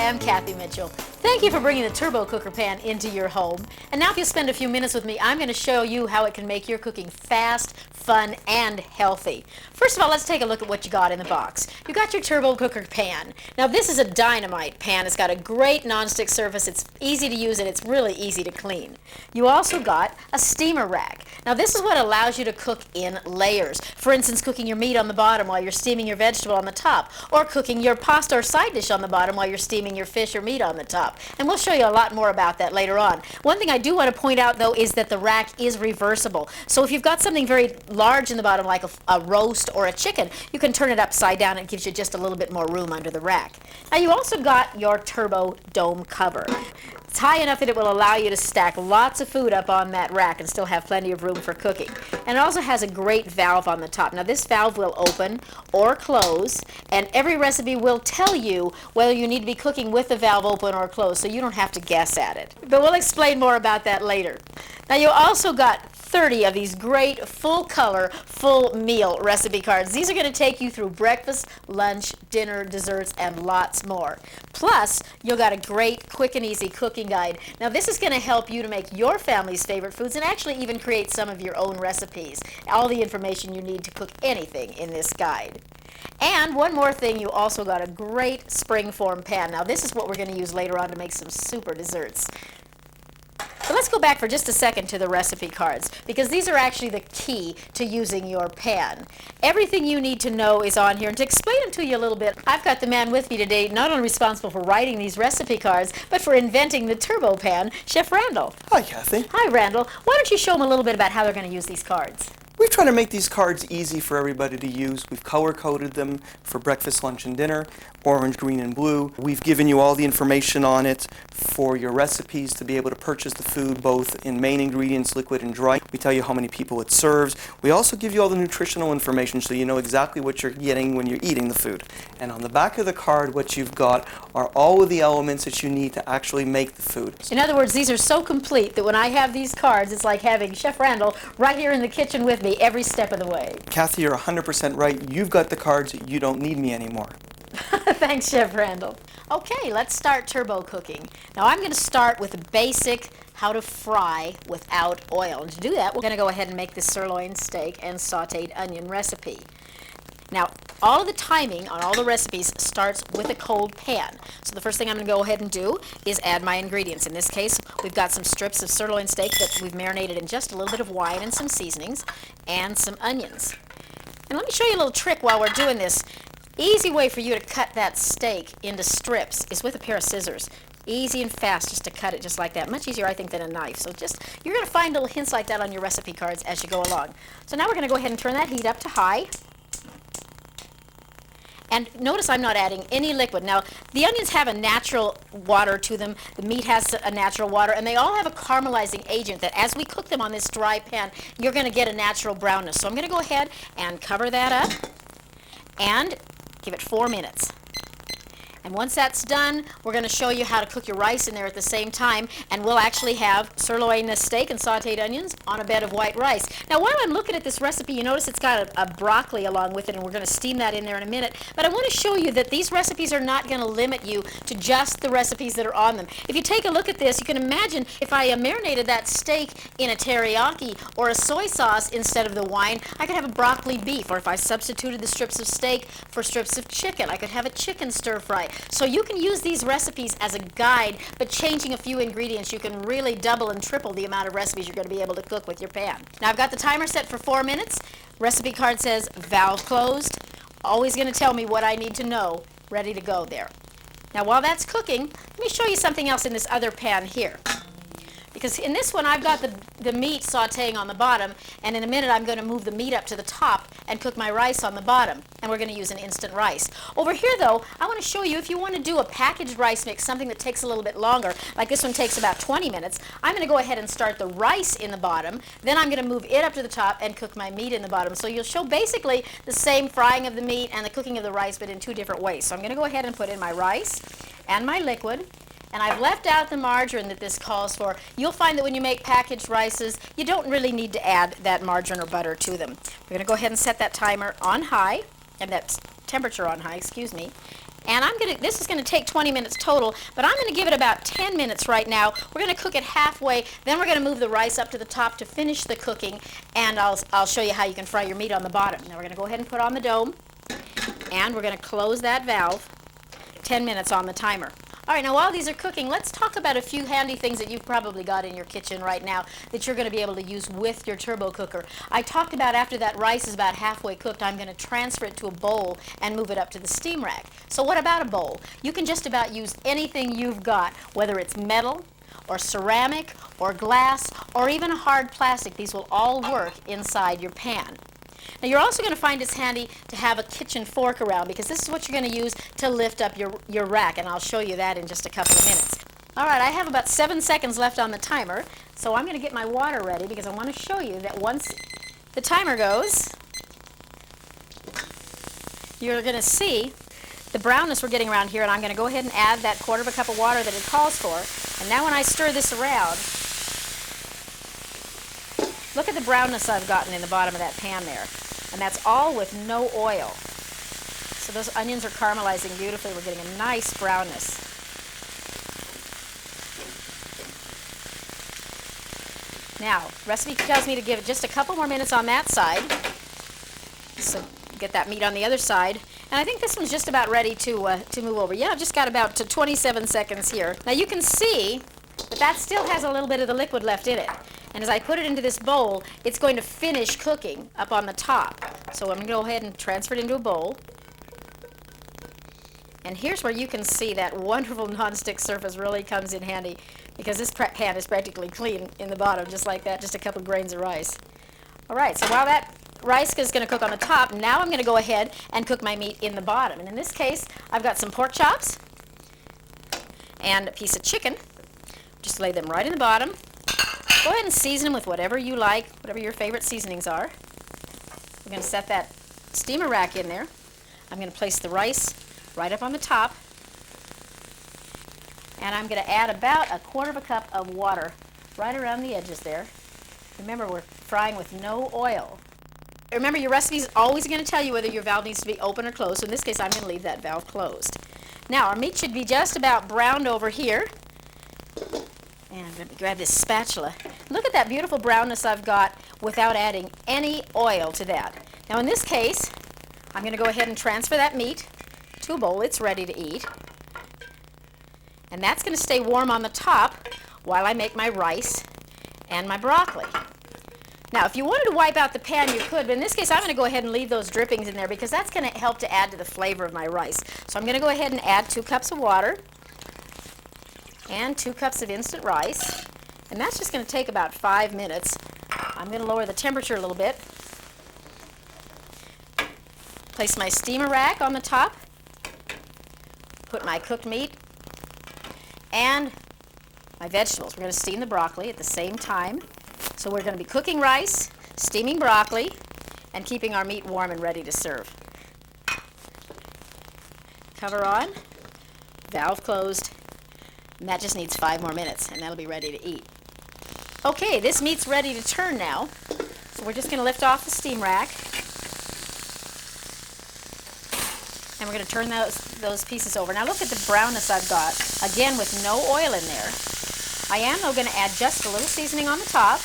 Hi, I'm Kathy Mitchell. Thank you for bringing the turbo cooker pan into your home. And now if you spend a few minutes with me, I'm going to show you how it can make your cooking fast, fun, and healthy. First of all, let's take a look at what you got in the box. You got your turbo cooker pan. Now this is a dynamite pan. It's got a great nonstick surface. It's easy to use and it's really easy to clean. You also got a steamer rack. Now this is what allows you to cook in layers. For instance, cooking your meat on the bottom while you're steaming your vegetable on the top, or cooking your pasta or side dish on the bottom while you're steaming your fish or meat on the top. And we'll show you a lot more about that later on. One thing I do want to point out though is that the rack is reversible. So if you've got something very large in the bottom like a roast or a chicken, you can turn it upside down and it gives you just a little bit more room under the rack. Now you also got your turbo dome cover. It's high enough that it will allow you to stack lots of food up on that rack and still have plenty of room for cooking. And it also has a great valve on the top. Now this valve will open or close, and every recipe will tell you whether you need to be cooking with the valve open or closed, so you don't have to guess at it. But we'll explain more about that later. Now you also got 30 of these great full color, full meal recipe cards. These are going to take you through breakfast, lunch, dinner, desserts, and lots more. Plus, you'll got a great quick and easy cooking guide. Now this is going to help you to make your family's favorite foods and actually even create some of your own recipes. All the information you need to cook anything in this guide. And one more thing, you also got a great springform pan. Now this is what we're going to use later on to make some super desserts. So let's go back for just a second to the recipe cards, because these are actually the key to using your pan. Everything you need to know is on here, and to explain them to you a little bit, I've got the man with me today, not only responsible for writing these recipe cards, but for inventing the turbo pan, Chef Randall. Hi, Kathy. Hi, Randall. Why don't you show them a little bit about how they're going to use these cards? We've tried to make these cards easy for everybody to use. We've color-coded them for breakfast, lunch, and dinner, orange, green, and blue. We've given you all the information on it for your recipes to be able to purchase the food both in main ingredients, liquid and dry. We tell you how many people it serves. We also give you all the nutritional information so you know exactly what you're getting when you're eating the food. And on the back of the card, what you've got are all of the elements that you need to actually make the food. In other words, these are so complete that when I have these cards, it's like having Chef Randall right here in the kitchen with me every step of the way. Kathy, you're 100% right. You've got the cards. You don't need me anymore. Thanks, Chef Randall. Okay, let's start turbo cooking. Now I'm going to start with the basic how to fry without oil. And to do that, we're going to go ahead and make the sirloin steak and sautéed onion recipe. Now, all of the timing on all the recipes starts with a cold pan. So the first thing I'm going to go ahead and do is add my ingredients. In this case, we've got some strips of sirloin steak that we've marinated in just a little bit of wine and some seasonings, and some onions. And let me show you a little trick while we're doing this. Easy way for you to cut that steak into strips is with a pair of scissors. Easy and fast just to cut it just like that. Much easier, I think, than a knife. So you're going to find little hints like that on your recipe cards as you go along. So now we're going to go ahead and turn that heat up to high. And notice I'm not adding any liquid. Now, the onions have a natural water to them, the meat has a natural water, and they all have a caramelizing agent that as we cook them on this dry pan, you're going to get a natural brownness. So I'm going to go ahead and cover that up and give it 4 minutes. And once that's done, we're going to show you how to cook your rice in there at the same time, and we'll actually have sirloin steak and sautéed onions on a bed of white rice. Now, while I'm looking at this recipe, you notice it's got a broccoli along with it, and we're going to steam that in there in a minute. But I want to show you that these recipes are not going to limit you to just the recipes that are on them. If you take a look at this, you can imagine if I marinated that steak in a teriyaki or a soy sauce instead of the wine, I could have a broccoli beef, or if I substituted the strips of steak for strips of chicken, I could have a chicken stir fry. So you can use these recipes as a guide, but changing a few ingredients, you can really double and triple the amount of recipes you're going to be able to cook with your pan. Now I've got the timer set for 4 minutes. Recipe card says valve closed. Always going to tell me what I need to know. Ready to go there. Now while that's cooking, let me show you something else in this other pan here. Because in this one I've got the meat sauteing on the bottom, and in a minute I'm going to move the meat up to the top and cook my rice on the bottom, and we're going to use an instant rice. Over here though, I want to show you if you want to do a packaged rice mix, something that takes a little bit longer, like this one takes about 20 minutes, I'm going to go ahead and start the rice in the bottom, then I'm going to move it up to the top and cook my meat in the bottom. So you'll show basically the same frying of the meat and the cooking of the rice, but in 2 different ways. So I'm going to go ahead and put in my rice and my liquid. And I've left out the margarine that this calls for. You'll find that when you make packaged rices, you don't really need to add that margarine or butter to them. We're going to go ahead and set that timer on high, and that temperature on high, excuse me. And this is going to take 20 minutes total, but I'm going to give it about 10 minutes right now. We're going to cook it halfway, then we're going to move the rice up to the top to finish the cooking, and I'll show you how you can fry your meat on the bottom. Now we're going to go ahead and put on the dome, and we're going to close that valve. 10 minutes on the timer. All right, now while these are cooking, let's talk about a few handy things that you've probably got in your kitchen right now that you're going to be able to use with your turbo cooker. I talked about after that rice is about halfway cooked, I'm going to transfer it to a bowl and move it up to the steam rack. So what about a bowl? You can just about use anything you've got, whether it's metal or ceramic or glass or even a hard plastic. These will all work inside your pan. Now you're also going to find it's handy to have a kitchen fork around, because this is what you're going to use to lift up your rack, and I'll show you that in just a couple of minutes. All right, I have about 7 seconds left on the timer, so I'm going to get my water ready because I want to show you that once the timer goes, you're going to see the brownness we're getting around here, and I'm going to go ahead and add that 1/4 cup of water that it calls for. And now when I stir this around, look at the brownness I've gotten in the bottom of that pan there. And that's all with no oil. So those onions are caramelizing beautifully. We're getting a nice brownness. Now, recipe tells me to give it just a couple more minutes on that side. So get that meat on the other side. And I think this one's just about ready to move over. Yeah, I've just got about 27 seconds here. Now you can see that still has a little bit of the liquid left in it. And as I put it into this bowl, it's going to finish cooking up on the top. So I'm going to go ahead and transfer it into a bowl. And here's where you can see that wonderful nonstick surface really comes in handy, because this pan is practically clean in the bottom, just like that, just a couple of grains of rice. All right, so while that rice is going to cook on the top, now I'm going to go ahead and cook my meat in the bottom. And in this case, I've got some pork chops and a piece of chicken. Just lay them right in the bottom. Go ahead and season them with whatever you like, whatever your favorite seasonings are. We're going to set that steamer rack in there. I'm going to place the rice right up on the top. And I'm going to add about a 1/4 cup of water right around the edges there. Remember, we're frying with no oil. Remember, your recipe is always going to tell you whether your valve needs to be open or closed. So in this case, I'm going to leave that valve closed. Now, our meat should be just about browned over here. And I'm going to grab this spatula. Look at that beautiful brownness I've got without adding any oil to that. Now in this case, I'm going to go ahead and transfer that meat to a bowl. It's ready to eat. And that's going to stay warm on the top while I make my rice and my broccoli. Now if you wanted to wipe out the pan, you could, but in this case I'm going to go ahead and leave those drippings in there because that's going to help to add to the flavor of my rice. So I'm going to go ahead and add 2 cups of water and 2 cups of instant rice, and that's just going to take about 5 minutes. I'm going to lower the temperature a little bit. Place my steamer rack on the top, put my cooked meat and my vegetables. We're going to steam the broccoli at the same time. So we're going to be cooking rice, steaming broccoli, and keeping our meat warm and ready to serve. Cover on, valve closed. And that just needs 5 more minutes, and that'll be ready to eat. Okay, this meat's ready to turn now. So we're just going to lift off the steam rack. And we're going to turn those pieces over. Now look at the brownness I've got. Again, with no oil in there. I am, though, going to add just a little seasoning on the top.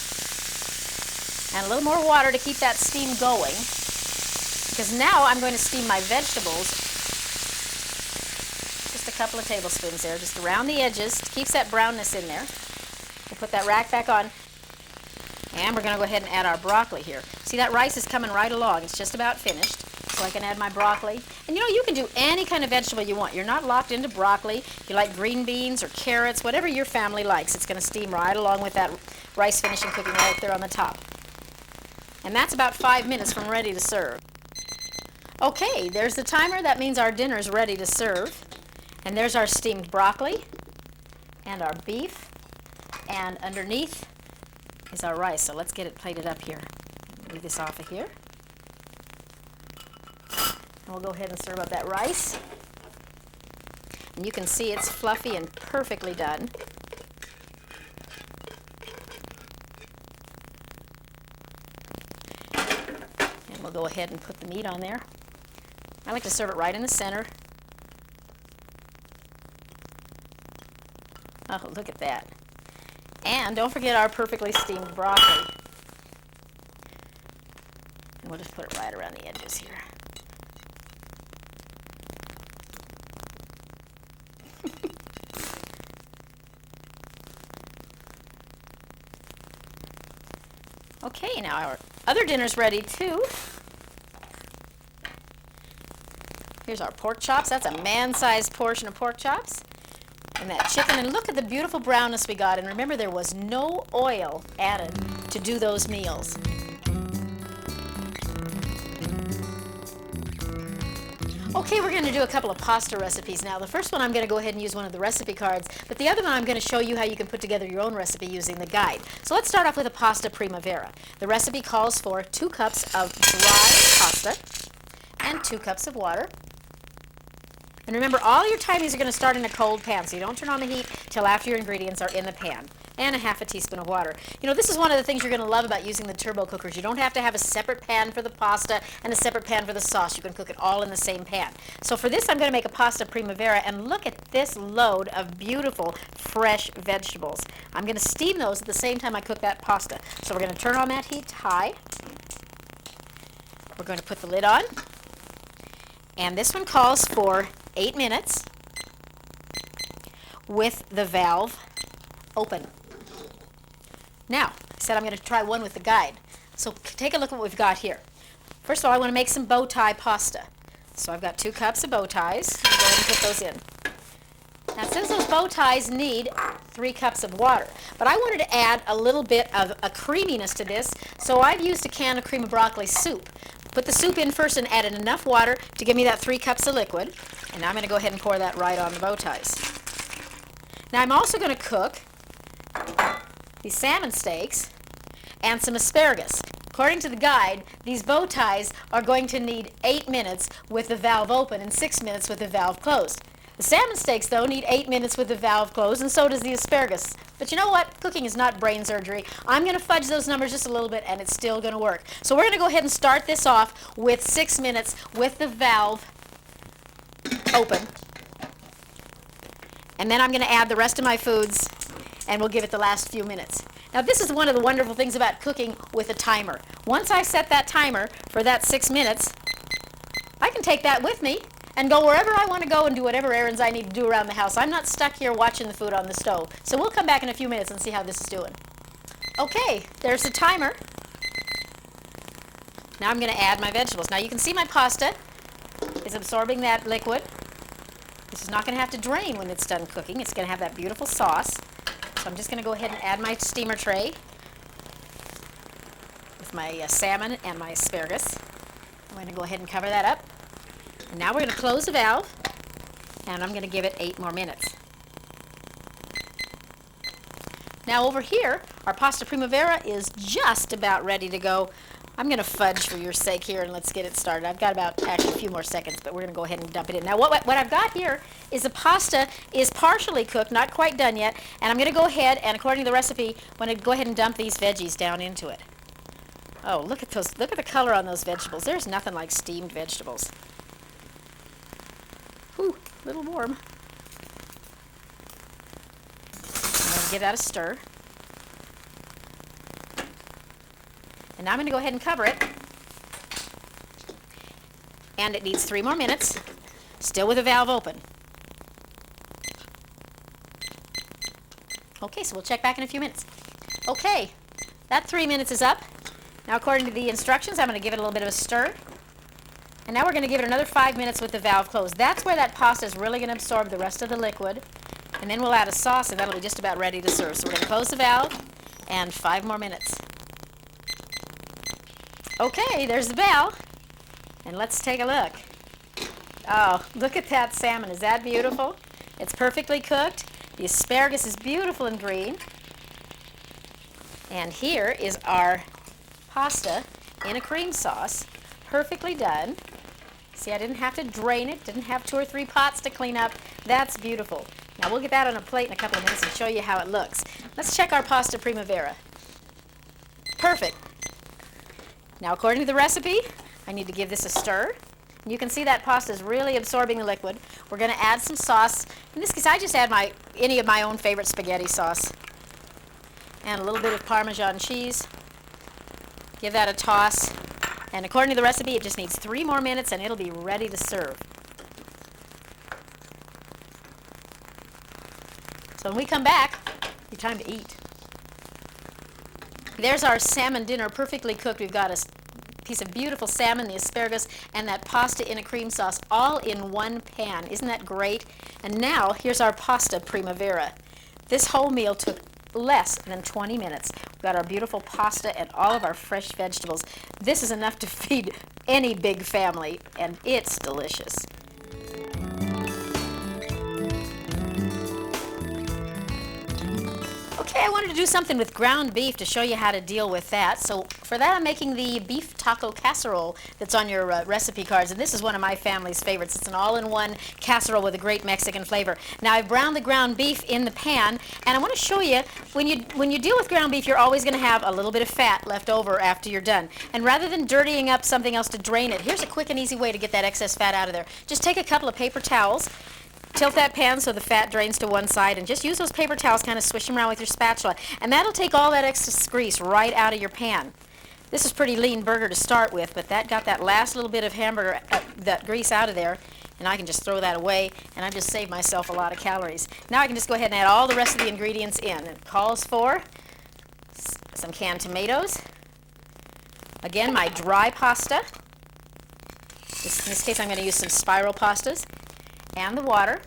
And a little more water to keep that steam going. Because now I'm going to steam my vegetables. Just a couple of tablespoons there, just around the edges. Keeps that brownness in there. We'll put that rack back on. And we're going to go ahead and add our broccoli here. See, that rice is coming right along. It's just about finished. So I can add my broccoli. And you know, you can do any kind of vegetable you want. You're not locked into broccoli. If you like green beans or carrots, whatever your family likes, it's going to steam right along with that rice finishing cooking right there on the top. And that's about 5 minutes from ready to serve. Okay, there's the timer. That means our dinner's ready to serve. And there's our steamed broccoli and our beef. And underneath is our rice. So let's get it plated up here. Move this off of here. And we'll go ahead and serve up that rice. And you can see it's fluffy and perfectly done. And we'll go ahead and put the meat on there. I like to serve it right in the center. Oh, look at that. And don't forget our perfectly steamed broccoli. And we'll just put it right around the edges here. Okay, now our other dinner's ready too. Here's our pork chops. That's a man-sized portion of pork chops. And that chicken, and look at the beautiful brownness we got. And remember, there was no oil added to do those meals. Okay, we're going to do a couple of pasta recipes now. The first one, I'm going to go ahead and use one of the recipe cards, but the other one, I'm going to show you how you can put together your own recipe using the guide. So let's start off with a pasta primavera. The recipe calls for 2 cups of dry pasta and 2 cups of water. And remember, all your timings are going to start in a cold pan, so you don't turn on the heat till after your ingredients are in the pan. And a half a teaspoon of water. You know, this is one of the things you're going to love about using the turbo cookers. You don't have to have a separate pan for the pasta and a separate pan for the sauce. You can cook it all in the same pan. So for this, I'm going to make a pasta primavera, and look at this load of beautiful, fresh vegetables. I'm going to steam those at the same time I cook that pasta. So we're going to turn on that heat to high. We're going to put the lid on. And this one calls for 8 minutes with the valve open. Now, I said I'm going to try one with the guide. So take a look at what we've got here. First of all, I want to make some bow tie pasta. So I've got 2 cups of bow ties. I'm going to go ahead and put those in. Now, since those bow ties need 3 cups of water, but I wanted to add a little bit of a creaminess to this, so I've used a can of cream of broccoli soup. Put the soup in first and added enough water to give me that 3 cups of liquid. And now I'm going to go ahead and pour that right on the bow ties. Now I'm also going to cook these salmon steaks and some asparagus. According to the guide, these bow ties are going to need 8 minutes with the valve open and 6 minutes with the valve closed. The salmon steaks, though, need 8 minutes with the valve closed, and so does the asparagus. But you know what? Cooking is not brain surgery. I'm going to fudge those numbers just a little bit, and it's still going to work. So we're going to go ahead and start this off with 6 minutes with the valve open. And then I'm going to add the rest of my foods, and we'll give it the last few minutes. Now, this is one of the wonderful things about cooking with a timer. Once I set that timer for that 6 minutes, I can take that with me and go wherever I want to go and do whatever errands I need to do around the house. I'm not stuck here watching the food on the stove. So we'll come back in a few minutes and see how this is doing. Okay, there's the timer. Now I'm going to add my vegetables. Now you can see my pasta is absorbing that liquid. This is not going to have to drain when it's done cooking. It's going to have that beautiful sauce. So I'm just going to go ahead and add my steamer tray with my salmon and my asparagus. I'm going to go ahead and cover that up. And now we're going to close the valve, and I'm going to give it 8 more minutes. Now over here, our pasta primavera is just about ready to go. I'm going to fudge for your sake here, and let's get it started. I've got about actually a few more seconds, but we're going to go ahead and dump it in. Now what I've got here is the pasta is partially cooked, not quite done yet, and I'm going to go ahead and, according to the recipe, I'm going to go ahead and dump these veggies down into it. Oh, look at those! Look at the color on those vegetables. There's nothing like steamed vegetables. Whew, a little warm. I'm going to give that a stir. And now I'm going to go ahead and cover it. And it needs 3 more minutes, still with the valve open. Okay, so we'll check back in a few minutes. Okay, that 3 minutes is up. Now, according to the instructions, I'm going to give it a little bit of a stir. And now we're going to give it another 5 minutes with the valve closed. That's where that pasta is really going to absorb the rest of the liquid. And then we'll add a sauce, and that'll be just about ready to serve. So we're going to close the valve, and 5 more minutes. Okay, there's the bell. And let's take a look. Oh, look at that salmon. Is that beautiful? It's perfectly cooked. The asparagus is beautiful and green. And here is our pasta in a cream sauce, perfectly done. See, I didn't have to drain it, didn't have 2 or 3 pots to clean up. That's beautiful. Now we'll get that on a plate in a couple of minutes and show you how it looks. Let's check our pasta primavera. Perfect. Now, according to the recipe, I need to give this a stir. You can see that pasta is really absorbing the liquid. We're going to add some sauce. In this case, I just add any of my own favorite spaghetti sauce. And a little bit of Parmesan cheese. Give that a toss. And according to the recipe, it just needs 3 more minutes and it'll be ready to serve. So when we come back, it's time to eat. There's our salmon dinner, perfectly cooked. We've got a piece of beautiful salmon, the asparagus, and that pasta in a cream sauce, all in one pan. Isn't that great? And now, here's our pasta primavera. This whole meal took less than 20 minutes. We've got our beautiful pasta and all of our fresh vegetables. This is enough to feed any big family, and it's delicious. Okay, I wanted to do something with ground beef to show you how to deal with that. So for that, I'm making the beef taco casserole that's on your recipe cards. And this is one of my family's favorites. It's an all-in-one casserole with a great Mexican flavor. Now, I've browned the ground beef in the pan, and I want to show you, when you deal with ground beef, you're always going to have a little bit of fat left over after you're done. And rather than dirtying up something else to drain it, here's a quick and easy way to get that excess fat out of there. Just take a couple of paper towels, tilt that pan so the fat drains to one side, and just use those paper towels, kind of swish them around with your spatula, and that'll take all that excess grease right out of your pan. This is pretty lean burger to start with, but that got that last little bit of hamburger, that grease out of there, and I can just throw that away, and I've just saved myself a lot of calories. Now I can just go ahead and add all the rest of the ingredients in. It calls for some canned tomatoes, again my dry pasta, in this case I'm going to use some spiral pastas, and the water,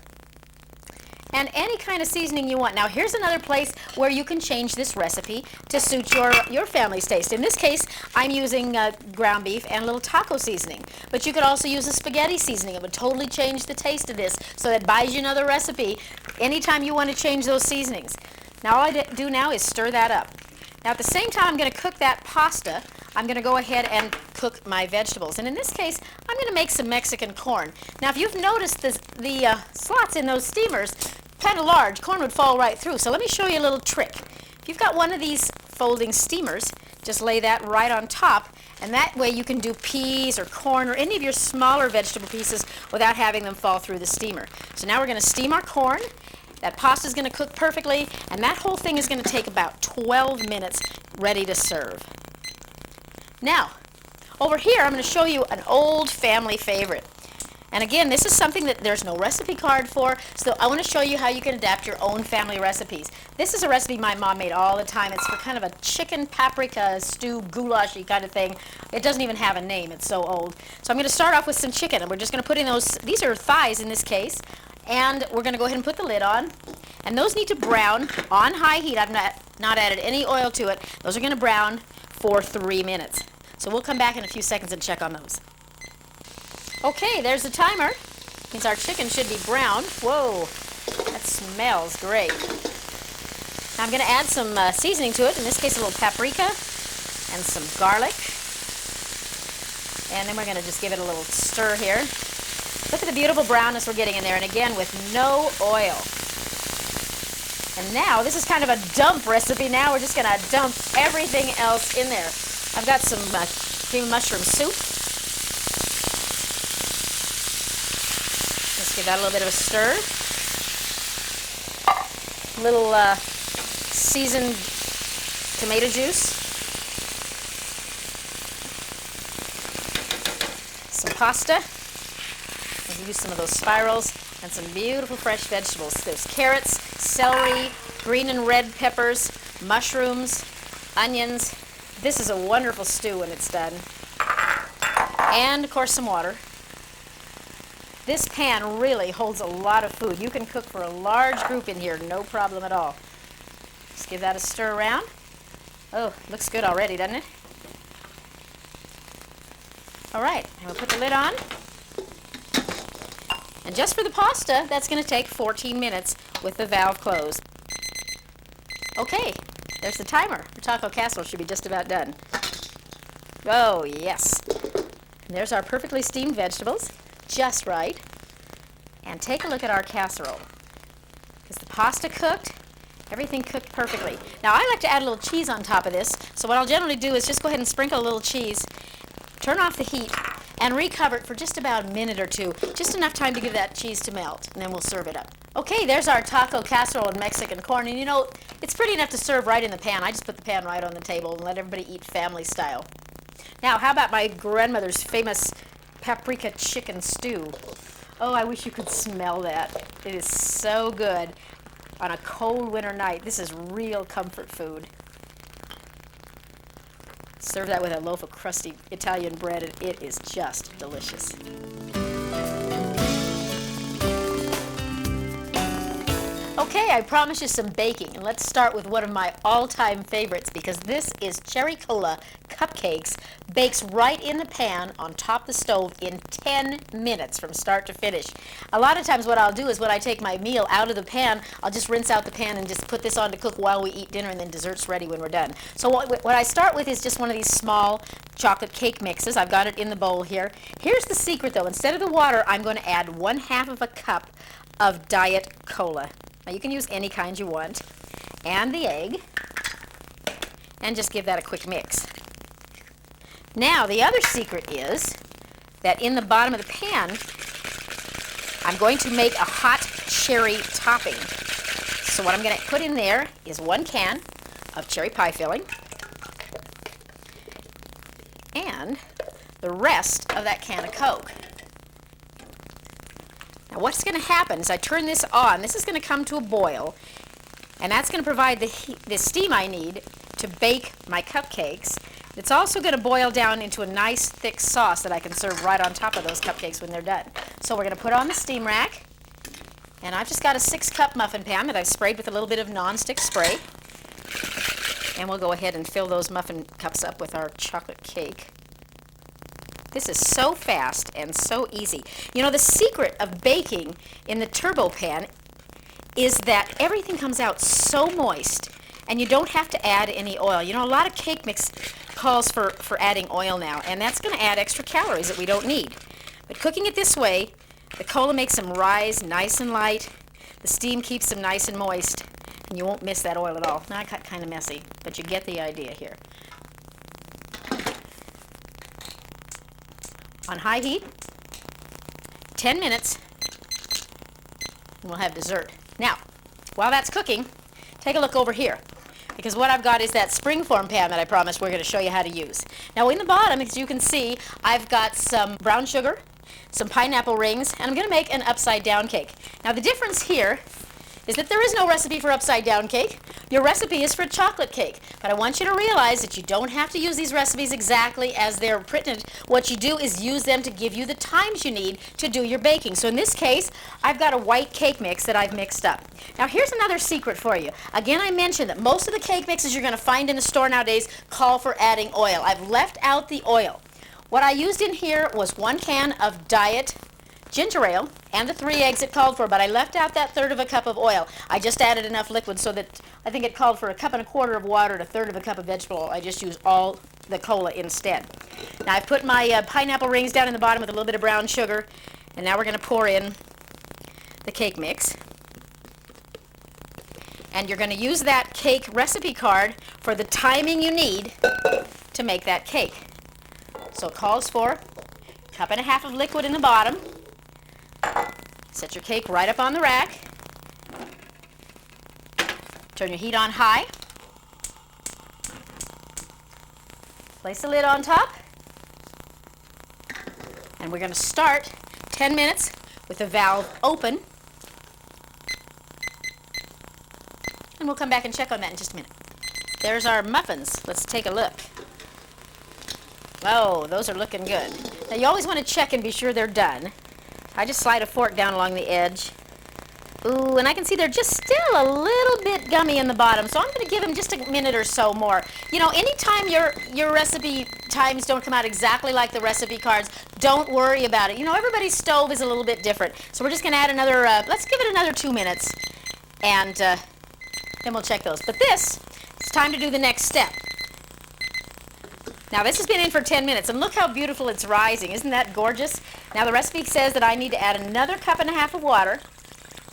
and any kind of seasoning you want. Now here's another place where you can change this recipe to suit your family's taste. In this case, I'm using ground beef and a little taco seasoning, but you could also use a spaghetti seasoning. It would totally change the taste of this, so that buys you another recipe anytime you want to change those seasonings. Now all I do now is stir that up. Now at the same time I'm going to cook that pasta, I'm going to go ahead and cook my vegetables. And in this case, I'm going to make some Mexican corn. Now if you've noticed the slots in those steamers, kind of large, corn would fall right through. So let me show you a little trick. If you've got one of these folding steamers, just lay that right on top, and that way you can do peas or corn or any of your smaller vegetable pieces without having them fall through the steamer. So now we're going to steam our corn. That pasta is going to cook perfectly, and that whole thing is going to take about 12 minutes ready to serve. Now, over here I'm going to show you an old family favorite. And again, this is something that there's no recipe card for, so I want to show you how you can adapt your own family recipes. This is a recipe my mom made all the time. It's for kind of a chicken paprika stew, goulashy kind of thing. It doesn't even have a name, it's so old. So I'm going to start off with some chicken, and we're just going to put in these are thighs in this case, and we're going to go ahead and put the lid on. And those need to brown on high heat. I've not added any oil to it. Those are going to brown for 3 minutes. So we'll come back in a few seconds and check on those. Okay, there's the timer. Means our chicken should be brown. Whoa, that smells great. Now I'm going to add some seasoning to it. In this case, a little paprika and some garlic. And then we're going to just give it a little stir here. Look at the beautiful brownness we're getting in there, and again with no oil. And now, this is kind of a dump recipe. Now we're just going to dump everything else in there. I've got some cream of mushroom soup. Let's give that a little bit of a stir. A little seasoned tomato juice. Some pasta. We'll use some of those spirals and some beautiful fresh vegetables. There's carrots, celery, green and red peppers, mushrooms, onions. This is a wonderful stew when it's done. And of course some water. This pan really holds a lot of food. You can cook for a large group in here, no problem at all. Just give that a stir around. Oh, looks good already, doesn't it? All right, and we'll put the lid on. And just for the pasta, that's going to take 14 minutes with the valve closed. Okay, there's the timer. Our taco casserole should be just about done. Oh, yes. And there's our perfectly steamed vegetables, just right. And take a look at our casserole. Is the pasta cooked? Everything cooked perfectly. Now, I like to add a little cheese on top of this, so what I'll generally do is just go ahead and sprinkle a little cheese, turn off the heat, and recover it for just about a minute or two, just enough time to give that cheese to melt, and then we'll serve it up. Okay, there's our taco casserole and Mexican corn, and you know, it's pretty enough to serve right in the pan. I just put the pan right on the table and let everybody eat family style. Now, how about my grandmother's famous paprika chicken stew? Oh, I wish you could smell that. It is so good on a cold winter night. This is real comfort food. Serve that with a loaf of crusty Italian bread, and it is just delicious. Okay, I promised you some baking, and let's start with one of my all-time favorites, because this is cherry cola cupcakes. Bakes right in the pan on top of the stove in 10 minutes from start to finish. A lot of times what I'll do is when I take my meal out of the pan, I'll just rinse out the pan and just put this on to cook while we eat dinner, and then dessert's ready when we're done. So what I start with is just one of these small chocolate cake mixes. I've got it in the bowl here. Here's the secret though. Instead of the water, I'm going to add 1/2 of a cup of diet cola. Now you can use any kind you want, and the egg, and just give that a quick mix. Now the other secret is that in the bottom of the pan, I'm going to make a hot cherry topping. So what I'm going to put in there is 1 can of cherry pie filling, and the rest of that can of Coke. Now what's going to happen is I turn this on. This is going to come to a boil, and that's going to provide the steam I need to bake my cupcakes. It's also going to boil down into a nice thick sauce that I can serve right on top of those cupcakes when they're done. So we're going to put on the steam rack, and I've just got a 6-cup muffin pan that I've sprayed with a little bit of nonstick spray. And we'll go ahead and fill those muffin cups up with our chocolate cake. This is so fast and so easy. You know, the secret of baking in the turbo pan is that everything comes out so moist, and you don't have to add any oil. You know, a lot of cake mix calls for adding oil now, and that's going to add extra calories that we don't need. But cooking it this way, the cola makes them rise nice and light, the steam keeps them nice and moist, and you won't miss that oil at all. Now I got kind of messy, but you get the idea here. On high heat, 10 minutes, and we'll have dessert. Now, while that's cooking, take a look over here, because what I've got is that springform pan that I promised we're going to show you how to use. Now in the bottom, as you can see, I've got some brown sugar, some pineapple rings, and I'm going to make an upside down cake. Now the difference here is that there is no recipe for upside down cake. Your recipe is for a chocolate cake. But I want you to realize that you don't have to use these recipes exactly as they're printed. What you do is use them to give you the times you need to do your baking. So in this case, I've got a white cake mix that I've mixed up. Now here's another secret for you. Again, I mentioned that most of the cake mixes you're going to find in the store nowadays call for adding oil. I've left out the oil. What I used in here was 1 can of diet ginger ale and the 3 eggs it called for, but I left out that 1/3 of a cup of oil. I just added enough liquid so that I think it called for 1 1/4 cups of water and 1/3 of a cup of vegetable oil. I just used all the cola instead. Now I've put my pineapple rings down in the bottom with a little bit of brown sugar, and now we're going to pour in the cake mix. And you're going to use that cake recipe card for the timing you need to make that cake. So it calls for 1.5 cups of liquid in the bottom. Set your cake right up on the rack. Turn your heat on high. Place the lid on top. And we're going to start 10 minutes with the valve open. And we'll come back and check on that in just a minute. There's our muffins. Let's take a look. Oh, those are looking good. Now you always want to check and be sure they're done. I just slide a fork down along the edge. Ooh, and I can see they're just still a little bit gummy in the bottom, so I'm going to give them just a minute or so more. You know, anytime your recipe times don't come out exactly like the recipe cards, don't worry about it. You know, everybody's stove is a little bit different, so we're just going to add another, let's give it another 2 minutes, and then we'll check those. But it's time to do the next step. Now this has been in for 10 minutes, and look how beautiful it's rising. Isn't that gorgeous? Now the recipe says that I need to add another 1.5 cups of water,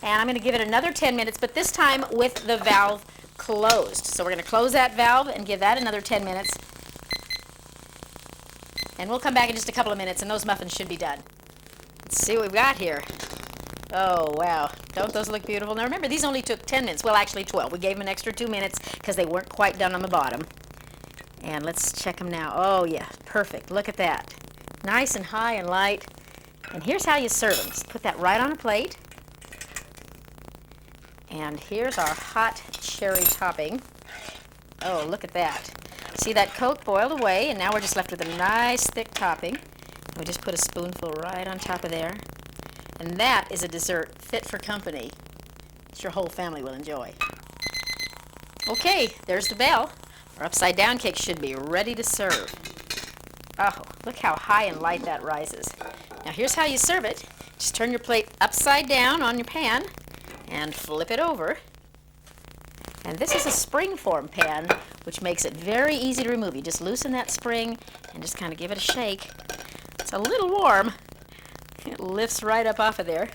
and I'm going to give it another 10 minutes, but this time with the valve closed. So we're going to close that valve and give that another 10 minutes. And we'll come back in just a couple of minutes and those muffins should be done. Let's see what we've got here. Oh, wow. Don't those look beautiful? Now remember, these only took 10 minutes. Well, actually 12. We gave them an extra 2 minutes because they weren't quite done on the bottom. And let's check them now. Oh, yeah. Perfect. Look at that. Nice and high and light. And here's how you serve them. Just put that right on a plate. And here's our hot cherry topping. Oh, look at that. See that Coke boiled away, and now we're just left with a nice thick topping. We just put a spoonful right on top of there. And that is a dessert fit for company that your whole family will enjoy. Okay, there's the bell. Our upside down cake should be ready to serve. Oh, look how high and light that rises. Now here's how you serve it. Just turn your plate upside down on your pan and flip it over. And this is a spring-form pan, which makes it very easy to remove. You just loosen that spring and just kind of give it a shake. It's a little warm. It lifts right up off of there.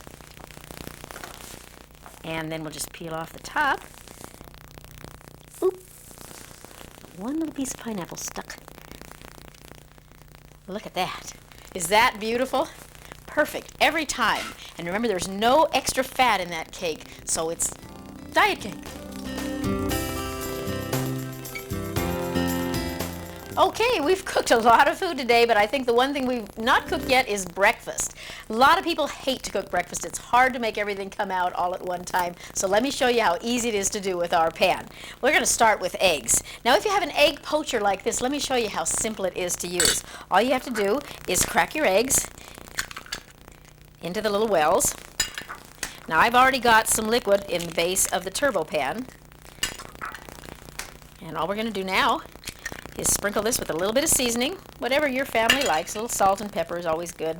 And then we'll just peel off the top. Oop. One little piece of pineapple stuck. Look at that. Is that beautiful? Perfect every time. And remember, there's no extra fat in that cake, so it's diet cake. Okay, we've cooked a lot of food today, but I think the one thing we've not cooked yet is breakfast. A lot of people hate to cook breakfast. It's hard to make everything come out all at one time. So let me show you how easy it is to do with our pan. We're going to start with eggs. Now, if you have an egg poacher like this, let me show you how simple it is to use. All you have to do is crack your eggs into the little wells. Now, I've already got some liquid in the base of the turbo pan. And all we're going to do now is sprinkle this with a little bit of seasoning, whatever your family likes. A little salt and pepper is always good.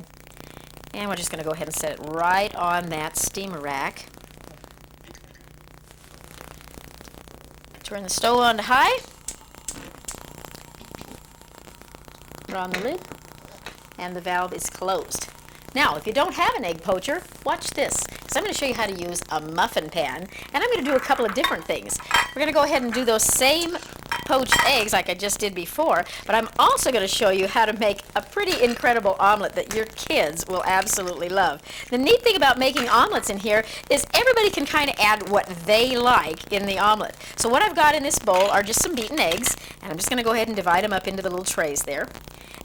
And we're just going to go ahead and set it right on that steamer rack. Turn the stove on to high. Put on the lid. And the valve is closed. Now, if you don't have an egg poacher, watch this. So I'm going to show you how to use a muffin pan. And I'm going to do a couple of different things. We're going to go ahead and do those same poached eggs like I just did before, but I'm also going to show you how to make a pretty incredible omelet that your kids will absolutely love. The neat thing about making omelets in here is everybody can kind of add what they like in the omelet. So what I've got in this bowl are just some beaten eggs, and I'm just going to go ahead and divide them up into the little trays there.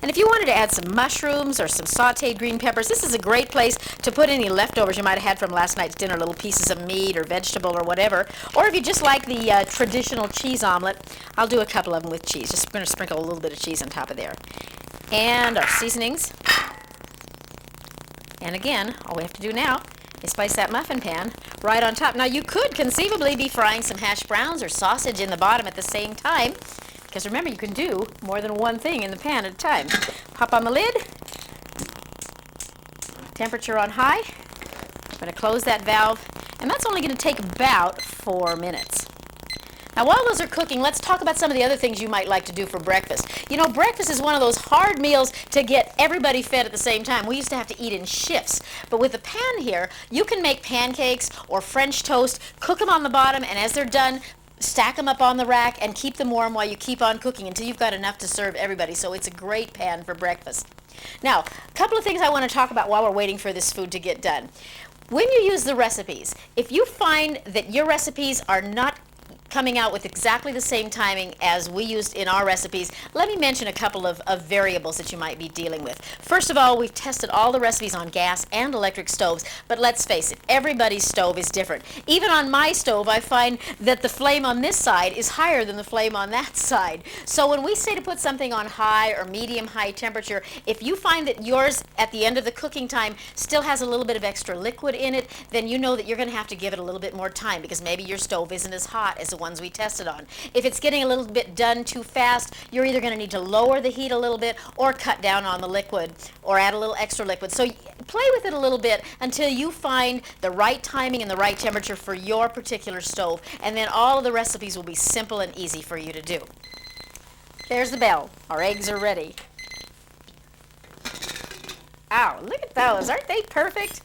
And if you wanted to add some mushrooms or some sauteed green peppers, this is a great place to put any leftovers you might have had from last night's dinner, little pieces of meat or vegetable or whatever. Or if you just like the traditional cheese omelet, I'll do a couple of them with cheese. Just going to sprinkle a little bit of cheese on top of there. And our seasonings. And again, all we have to do now is place that muffin pan right on top. Now, you could conceivably be frying some hash browns or sausage in the bottom at the same time. Because remember, you can do more than one thing in the pan at a time. Pop on the lid. Temperature on high. I'm going to close that valve. And that's only going to take about 4 minutes. Now, while those are cooking, let's talk about some of the other things you might like to do for breakfast. You know, breakfast is one of those hard meals to get everybody fed at the same time. We used to have to eat in shifts. But with the pan here, you can make pancakes or French toast, cook them on the bottom, and as they're done, stack them up on the rack and keep them warm while you keep on cooking until you've got enough to serve everybody. So it's a great pan for breakfast. Now, a couple of things I want to talk about while we're waiting for this food to get done. When you use the recipes, if you find that your recipes are not coming out with exactly the same timing as we used in our recipes, let me mention a couple of variables that you might be dealing with. First of all, we've tested all the recipes on gas and electric stoves, but let's face it, everybody's stove is different. Even on my stove, I find that the flame on this side is higher than the flame on that side. So when we say to put something on high or medium-high temperature, if you find that yours at the end of the cooking time still has a little bit of extra liquid in it, then you know that you're going to have to give it a little bit more time because maybe your stove isn't as hot as the ones we tested on. If it's getting a little bit done too fast, you're either going to need to lower the heat a little bit or cut down on the liquid or add a little extra liquid. So play with it a little bit until you find the right timing and the right temperature for your particular stove, and then all of the recipes will be simple and easy for you to do. There's the bell. Our eggs are ready. Ow, look at those. Aren't they perfect?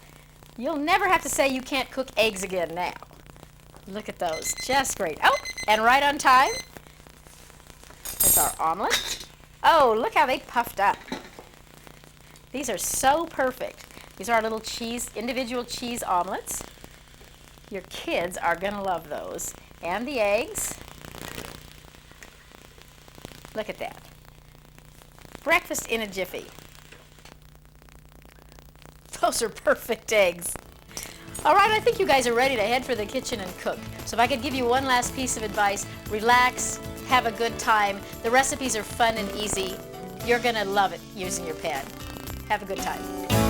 You'll never have to say you can't cook eggs again now. Look at those, just great. Oh, and right on time is our omelet. Oh, look how they puffed up. These are so perfect. These are our little individual cheese omelets. Your kids are going to love those. And the eggs. Look at that. Breakfast in a jiffy. Those are perfect eggs. All right, I think you guys are ready to head for the kitchen and cook. So if I could give you one last piece of advice, relax, have a good time. The recipes are fun and easy. You're going to love it using your pan. Have a good time.